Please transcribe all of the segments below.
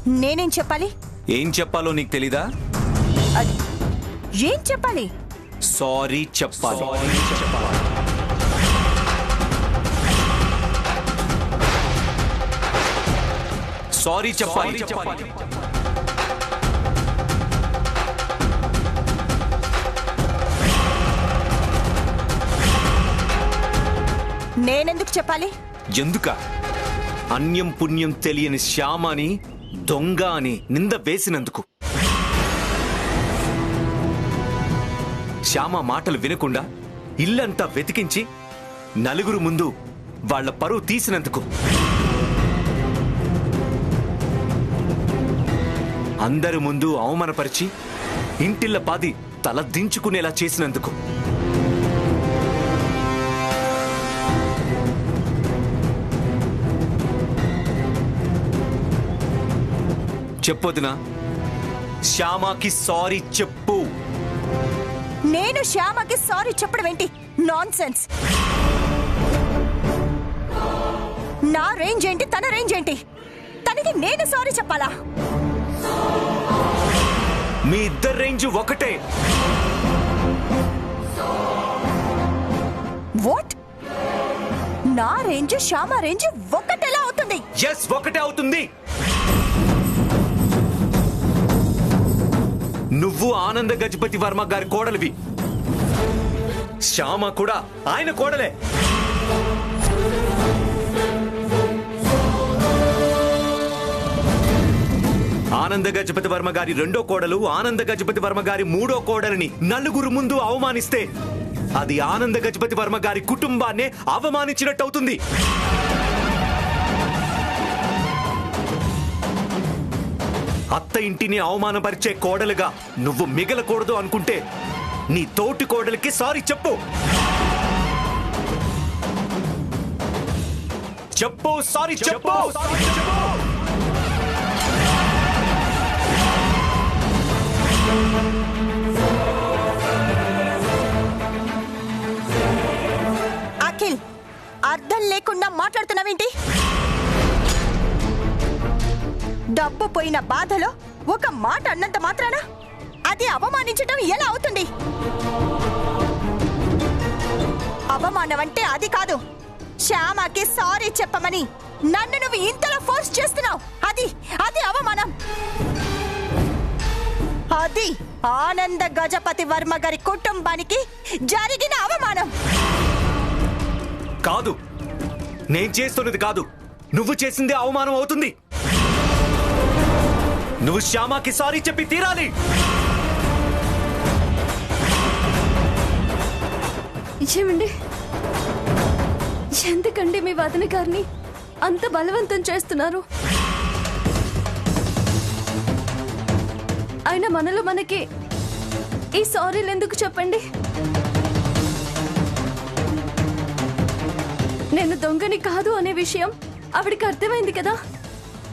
నేనేం చెప్పాలి? ఏం చెప్పాలో నీకు తెలీదా? ఏం చెప్పాలి? సారీ చెప్పాలి. సారీ చెప్పాలి. నేనెందుకు చెప్పాలి? ఎందుక? అన్యం పుణ్యం తెలియని శ్యామని దొంగ అని నింద వేసినందుకు. శ్యామ మాటలు వినకుండా ఇల్లంతా వెతికించి నలుగురు ముందు వాళ్ల పరువు తీసినందుకు. అందరి ముందు అవమానపరిచి ఇంటిల్ల పాది తల దించుకునేలా చేసినందుకు. చెప్పొద్దునా? శ్యామకి సారీ చెప్పు. నేను శ్యామకి సారీ చెప్పడం ఏంటి? Non sense. నా రేంజ్ ఏంటి, తన రేంజ్ ఏంటి? తనకి నేను సారీ చెప్పాలా? మీ ఇద్దరు రేంజ్ ఒకటే. వాట్? నా రేంజ్ శ్యామ రేంజ్ ఒకటెలా అవుతుంది? ఎస్, ఒకటే అవుతుంది. నువ్వు ఆనంద గజపతి వర్మ గారి కోడలివి. శ్యామ కూడా ఆయన కోడలే. ఆనంద గజపతి వర్మ గారి రెండో కోడలు, ఆనంద గజపతి వర్మ గారి మూడో కోడలిని నలుగురు ముందు అవమానిస్తే అది ఆనంద గజపతి వర్మ గారి కుటుంబాన్నే అవమానించినట్టవుతుంది. అత్త ఇంటిని అవమానపరిచే కోడలుగా నువ్వు మిగలకూడదు అనుకుంటే నీ తోటి కోడలికి సారీ చెప్పు. చెప్పు, సారీ చెప్పు. అఖిల్, అర్థం లేకుండా మాట్లాడుతున్నావేంటి? డబ్బు పోయిన బాధలో ఒక మాట అన్నంత మాత్రాన అది అవమానించటం ఎలా అవుతుంది? అవమానం అంటే అది కాదు. శ్యామకి సారీ చెప్పమని నన్ను నువ్వు ఇంతలో ఫోర్స్ చేస్తున్నావు. అది అది అవమానం. అది ఆనంద గజపతి వర్మ గారి కుటుంబానికి జరిగిన అవమానం. కాదు, నేను చేస్తున్నది కాదు, నువ్వు చేసిందే అవమానం అవుతుంది. నువ్వు శ్యామకి సారీ చెప్పి తీరాలి. ఏమండి, ఎందుకండి మీ వదిన గారిని అంత బలవంతం చేస్తున్నారు? అయినా మనలో మనకి ఈ సారీలు ఎందుకు చెప్పండి? నేను దొంగని కాదు అనే విషయం ఆవిడికి అర్థమైంది కదా.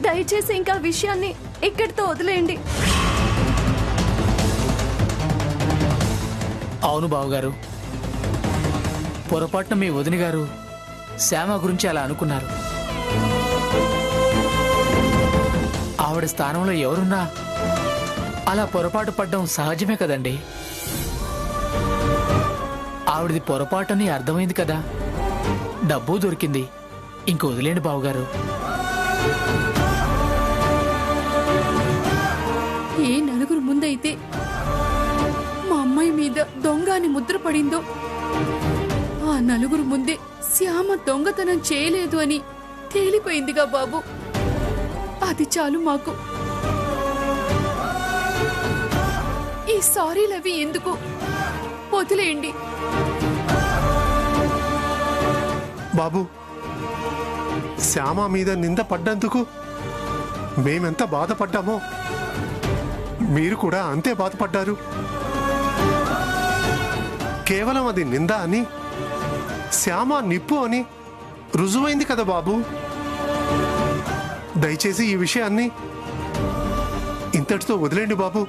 దయచేసి ఇంకా విషయాన్ని ఇక్కడితో వదిలేయండి. అవును బావగారు, పొరపాటున మీ వదిన గారు శ్యామ గురించి అలా అనుకున్నారు. ఆవిడ స్థానంలో ఎవరున్నా అలా పొరపాటు పడ్డం సహజమే కదండి. ఆవిడది పొరపాటుని అర్థమైంది కదా. డబ్బు దొరికింది, ఇంక వదిలేండి బావగారు. ఏ నలుగురు ముందైతే మా అమ్మాయి మీద దొంగ అని ముద్ర పడిందో, ఆ నలుగురు ముందే శ్యామ దొంగతనం చేయలేదు అని తేలిపోయిందిగా బాబు. అది చాలు మాకు. ఈ సారీలవి ఎందుకు? వదిలేయండి బాబు. శ్యామ మీద నింద పడ్డందుకు మేమెంత బాధపడ్డామో మీరు కూడా అంతే బాధపడ్డారు. కేవలం అది నింద అని, శ్యామ నిప్పు అని రుజువైంది కదా బాబు. దయచేసి ఈ విషయాన్ని ఇంతటితో వదిలేండి బాబు.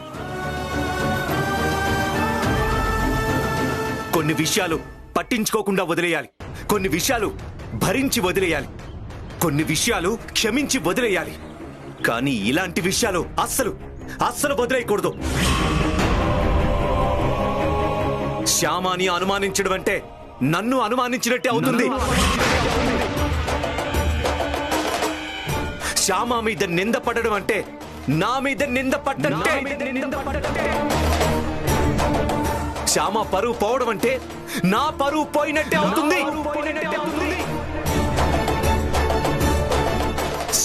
కొన్ని విషయాలు పట్టించుకోకుండా వదిలేయాలి, కొన్ని విషయాలు భరించి వదిలేయాలి, కొన్ని విషయాలు క్షమించి వదిలేయాలి. కానీ ఇలాంటి విషయాలు అస్సలు వదిలేయకూడదు. శ్యామాని అనుమానించడం అంటే నన్ను అనుమానించినట్టే అవుతుంది. శ్యామ మీద నింద పడడం అంటే నా మీద నింద పడ్డట్టే. శ్యామ పరువు పోవడం అంటే నా పరువు పోయినట్టే అవుతుంది.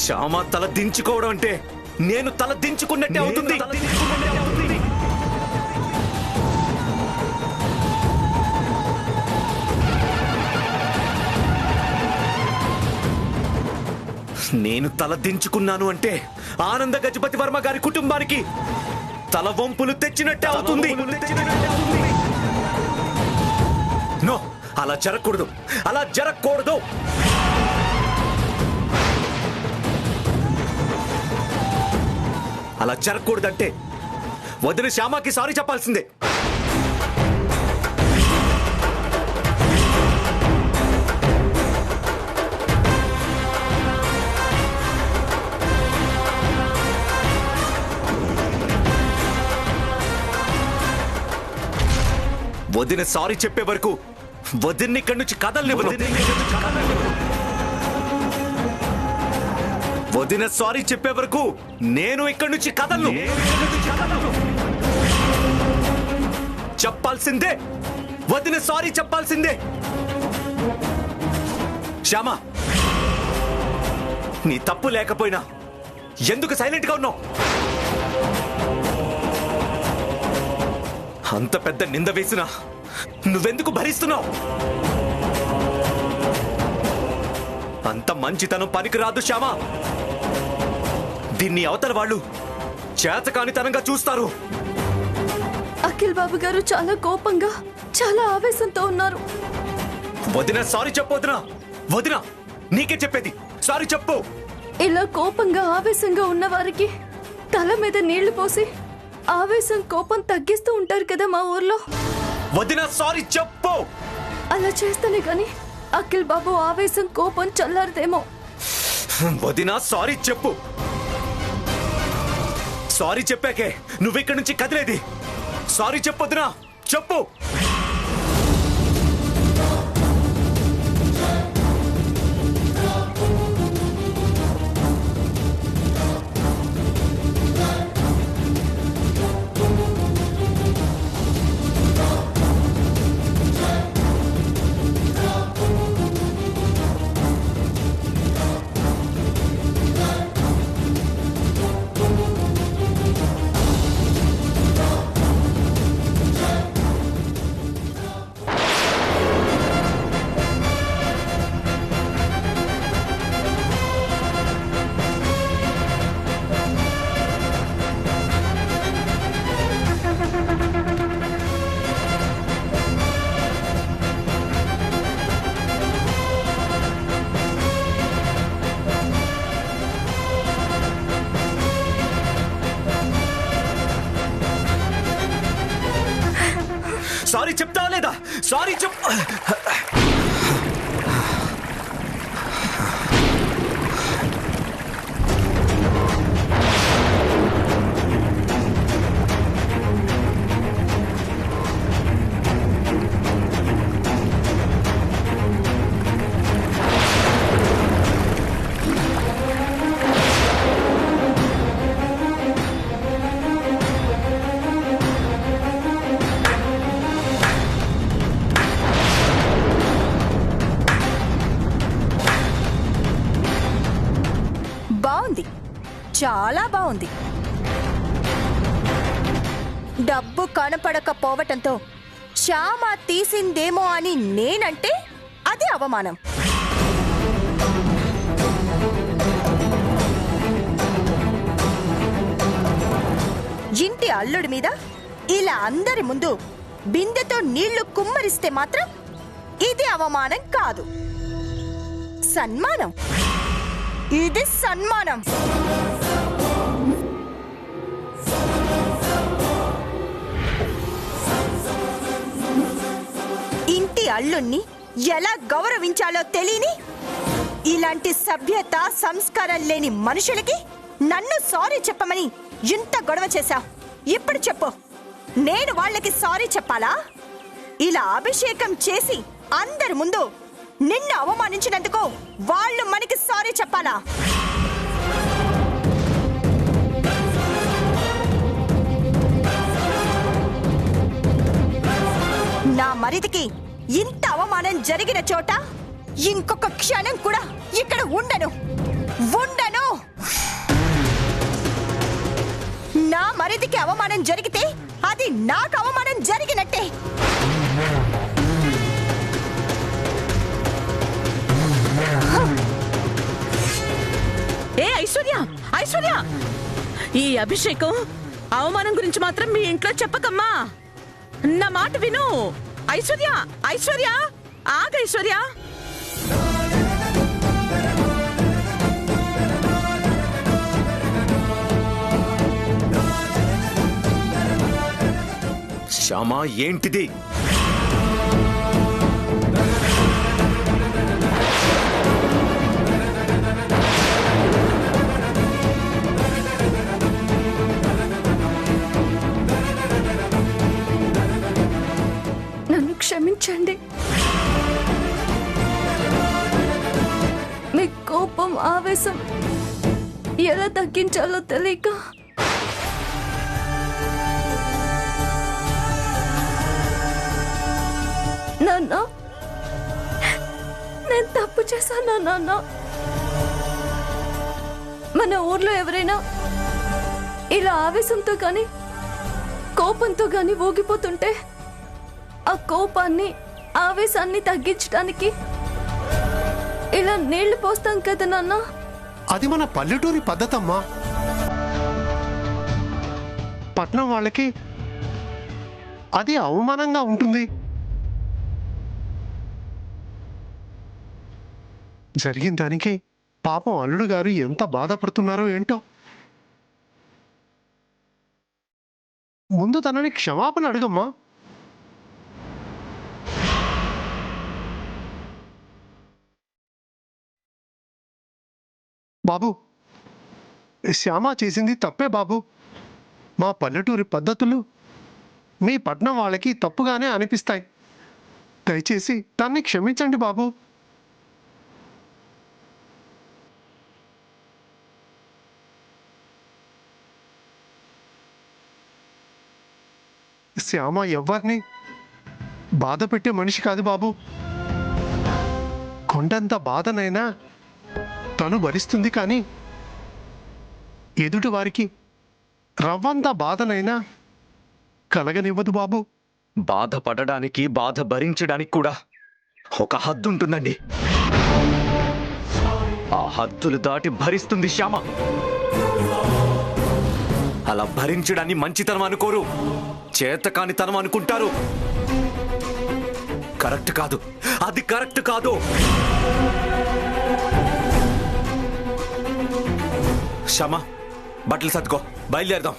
శ్యామ తల దించుకోవడం అంటే నేను తల దించుకున్నట్టే అవుతుంది. నేను తల దించుకున్నాను అంటే ఆనంద గజపతి వర్మ గారి కుటుంబానికి తల వంపులు తెచ్చినట్టే అవుతుంది. నో, అలా జరగకూడదు. అలా జరగకూడదంటే వదిన శ్యామకి సారీ చెప్పాల్సిందే. వదిన సారీ చెప్పే వరకు వదిన్ని ఇక్కడి నుంచి కదలనివ్వదు. వదిన సారీ చెప్పే వరకు నేను ఇక్కడి నుంచి కదలను. చెప్పాల్సిందే, వదిన సారీ చెప్పాల్సిందే. శ్యామ, నీ తప్పు లేకపోయినా ఎందుకు సైలెంట్ గా ఉన్నావు? అంత పెద్ద నింద వేసినా నువ్వెందుకు భరిస్తున్నావు? అంత మంచితనం పనికిరాదు శ్యామ. దీన్ని అవతల వాళ్ళు చేతకానితనంగా చూస్తారు. అఖిల్ బాబు గారు చాలా కోపంగా, చాలా ఆవేశంతో ఉన్నారు. వదిన సారీ చెప్పొద్దునా? వదిన, నీకే చెప్పేది, సారీ చెప్పు. ఇలా కోపంగా ఆవేశంగా ఉన్న వారికి తల మీద నీళ్లు పోసి ఆవేశం కోపం తగ్గిస్తూ ఉంటారు కదా మా ఊర్లో. వదిన సారీ చెప్పు. అలా చేస్తేనే గాని అఖిల్ బాబు ఆవేశం కోపం చల్లారదేమో. వదిన సారీ చెప్పు. సారీ చెప్పాకే నువ్వు ఇక్కడి నుంచి కదిలేది. సారీ చెప్పొద్దునా? చెప్పు. సారీ చెప్తావా లేదా? సారీ చెప్. చాలా బాగుంది. డబ్బు కనపడకపోవటంతో శ్యామ తీసిందేమో అని నేనంటే అది అవమానం. ఇంటి అల్లుడి మీద ఇలా అందరి ముందు బిందెతో నీళ్లు కుమ్మరిస్తే మాత్రం ఇది అవమానం కాదు, సన్మానం. ఇది సన్మానం. ఇంటి అల్లుణ్ణి ఎలా గౌరవించాలో తెలియని ఇలాంటి సభ్యత సంస్కారం లేని మనుషులకి నన్ను సారీ చెప్పమని ఇంత గొడవ చేశావు. ఇప్పుడు చెప్పు, నేను వాళ్ళకి సారీ చెప్పాలా? ఇలా అభిషేకం చేసి అందరి ముందు నిన్ను అవమానించినందుకు వాళ్ళు మనకి సారీ చెప్పాలా? నా మరిదికి ఇంత అవమానం జరిగిన చోట ఇంకొక క్షణం కూడా ఇక్కడ ఉండను. నా మరిదికి అవమానం జరిగితే అది నాకు అవమానం జరిగినట్టే. ఏ ఐశ్వర్య, ఐశ్వర్య, ఈ అభిషేకం అవమానం గురించి మాత్రం మీ ఇంట్లో చెప్పకమ్మా. నా మాట విను. ఐశ్వర్య, ఐశ్వర్య, ఆగ ఐశ్వర్య. శ్యామా, ఏంటిది? నన్ను క్షమించండి. మీ కోపం, ఆవేశం ఎలా తగ్గించాలో తెలియక నాన్న, నేను తప్పు చేశానా నాన్న? మన ఊర్లో ఎవరైనా ఇలా ఆవేశంతో కానీ కోపంతో కానీ ఊగిపోతుంటే ఆ కోపాన్ని, ఆవేశాన్ని తగ్గించడానికి ఇలా నీళ్లు పోస్తాం కదా నాన్న. అది మన పల్లెటూరి పద్ధతమ్మా. పట్నం వాళ్ళకి అది అవమానంగా ఉంటుంది. జరిగిన దానికి పాపం అల్లుడు గారు ఎంత బాధపడుతున్నారో ఏంటో. ముందు తనని క్షమాపణ అడగమ్మా. బాబు, శ్యామ చేసింది తప్పే బాబు. మా పల్లెటూరి పద్ధతులు మీ పట్నం వాళ్ళకి తప్పుగానే అనిపిస్తాయి. దయచేసి దాన్ని క్షమించండి బాబు. శ్యామ ఎవరిని బాధ పెట్టే మనిషి కాదు బాబు. కొండంత బాధనైనా తను భరిస్తుంది, కానీ ఎదుటి వారికి రవ్వంత బాధనైనా కలగనివ్వదు బాబు. బాధపడడానికి, బాధ భరించడానికి కూడా ఒక హద్దు ఉంటుందండి. ఆ హద్దులు దాటి భరిస్తుంది శ్యామ. అలా భరించడాన్ని మంచితనం అనుకోరు, చేతకానితనం అనుకుంటారు. కరెక్ట్ కాదు, అది కరెక్ట్ కాదు. శ్యామ, బట్టలు సర్దుకో, బయలుదేరదాం.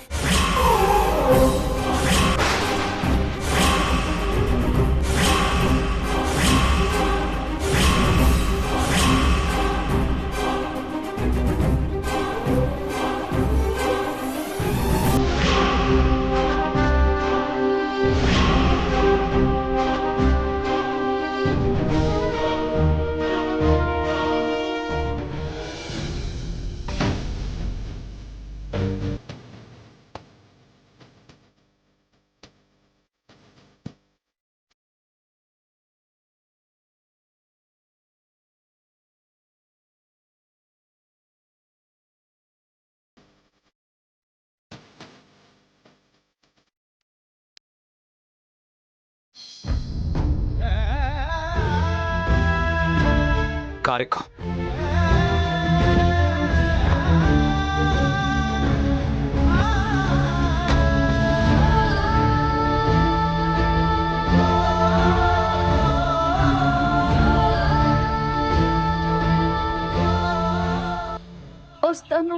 కారెక్కు. వస్తాను.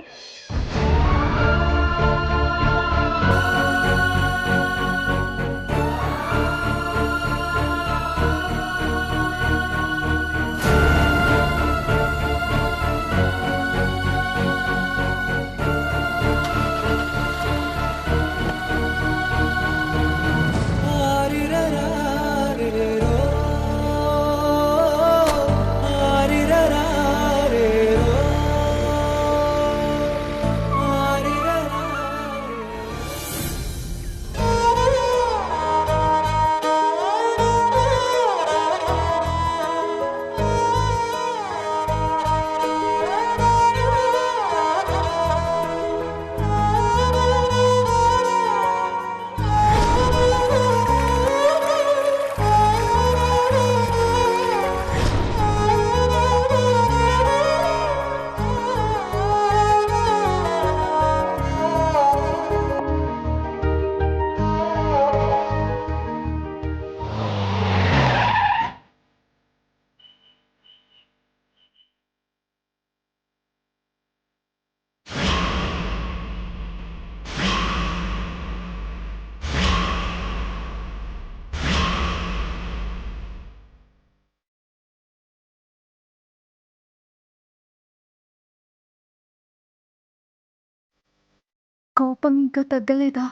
కోపం ఇంకా తగ్గలేదా?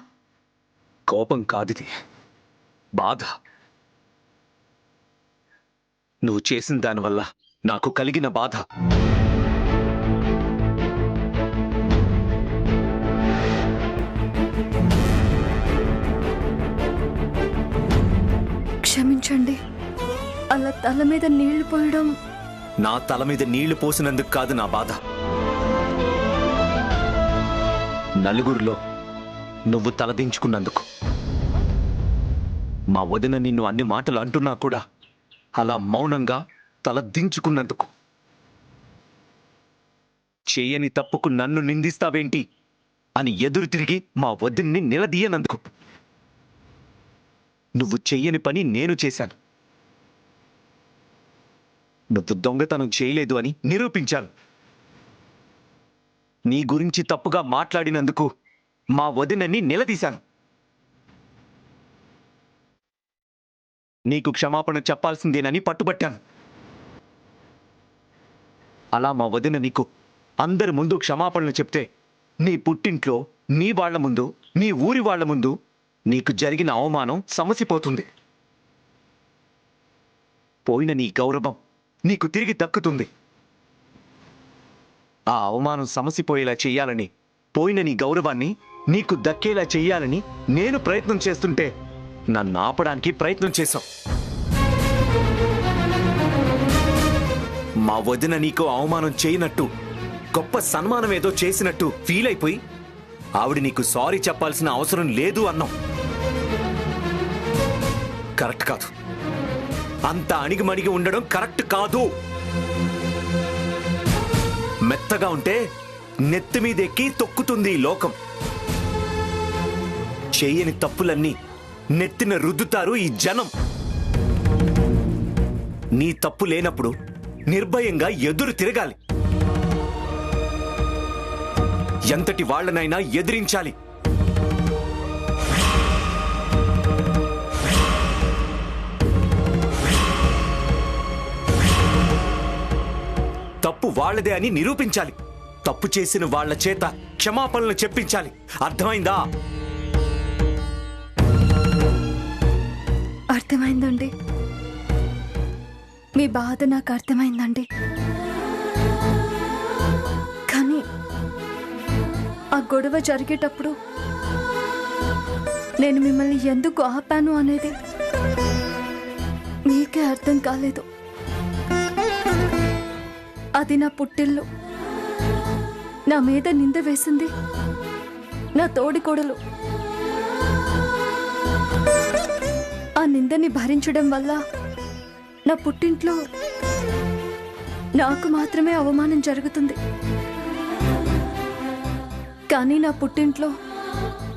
కోపం కాదిది, బాధ. నువ్వు చేసిన దానివల్ల నాకు కలిగిన బాధ. క్షమించండి, అలా తల మీద నీళ్లు పోయడం. నా తల మీద నీళ్లు పోసినందుకు కాదు నా బాధ. నలుగురిలో నువ్వు తలదించుకున్నందుకు. మా వదిన నిన్ను అన్ని మాటలు అంటున్నా కూడా అలా మౌనంగా తలదించుకున్నందుకు. చేయని తప్పుకు నన్ను నిందిస్తావేంటి అని ఎదురు తిరిగి మా వదిన్ని నిలదీయనందుకు. నువ్వు చెయ్యని పని నేను చేశాను. నువ్వు దొంగతనం చేయలేదు అని నిరూపించాను. నీ గురించి తప్పుగా మాట్లాడినందుకు మా వదినని నిలదీశాను. నీకు క్షమాపణ చెప్పాల్సిందేనని పట్టుబట్టాను. అలా మా వదిన నీకు అందరి ముందు క్షమాపణలు చెప్తే నీ పుట్టింట్లో, నీ వాళ్ల ముందు, నీ ఊరి వాళ్ల ముందు నీకు జరిగిన అవమానం సమసిపోతుంది. పోయిన నీ గౌరవం నీకు తిరిగి దక్కుతుంది. ఆ అవమానం సమసిపోయేలా చెయ్యాలని, పోయిన నీ గౌరవాన్ని నీకు దక్కేలా చెయ్యాలని నేను ప్రయత్నం చేస్తుంటే నన్ను ఆపడానికి ప్రయత్నం చేశావు. మా వదిన నీకు అవమానం చేయనట్టు, గొప్ప సన్మానం ఏదో చేసినట్టు ఫీల్ అయిపోయి ఆవిడ నీకు సారీ చెప్పాల్సిన అవసరం లేదు అన్నావు. కరెక్ట్ కాదు. అంత అణిగిమణిగి ఉండడం కరెక్ట్ కాదు. మెత్తగా ఉంటే నెత్తి మీద ఎక్కి తొక్కుతుంది ఈ లోకం. చేయని తప్పులన్నీ నెత్తిన రుద్దుతారు ఈ జనం. నీ తప్పు లేనప్పుడు నిర్భయంగా ఎదురు తిరగాలి. ఎంతటి వాళ్లనైనా ఎదిరించాలి. తప్పు వాళ్లదే అని నిరూపించాలి. తప్పు చేసిన వాళ్ల చేత క్షమాపణలు చెప్పించాలి. అర్థమైందా? అర్థమైందండి. మీ బాధ నాకు అర్థమైందండి. కానీ ఆ గొడవ జరిగేటప్పుడు నేను మిమ్మల్ని ఎందుకు ఆపాను అనేది మీకే అర్థం కాలేదు. అది నా పుట్టిల్లు. నా మీద నింద వేసింది నా తోడికోడలు. ఆ నిందని భరించడం వల్ల నా పుట్టింట్లో నాకు మాత్రమే అవమానం జరుగుతుంది. కానీ నా పుట్టింట్లో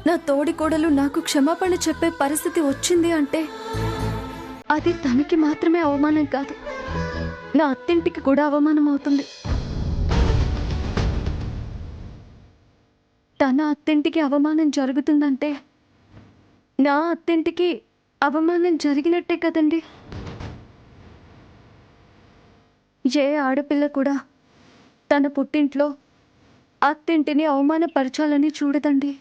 నా తోడికోడలు నాకు క్షమాపణ చెప్పే పరిస్థితి వచ్చింది అంటే అది తనకి మాత్రమే అవమానం కాదు, నా అత్తింటికి కూడా అవమానం అవుతుంది. తన అత్తింటికి అవమానం జరుగుతుందంటే నా అత్తింటికి అవమానం జరిగినట్టే కదండి. ఏ ఆడపిల్ల కూడా తన పుట్టింట్లో అత్తింటిని అవమానపరచాలని చూడదండి.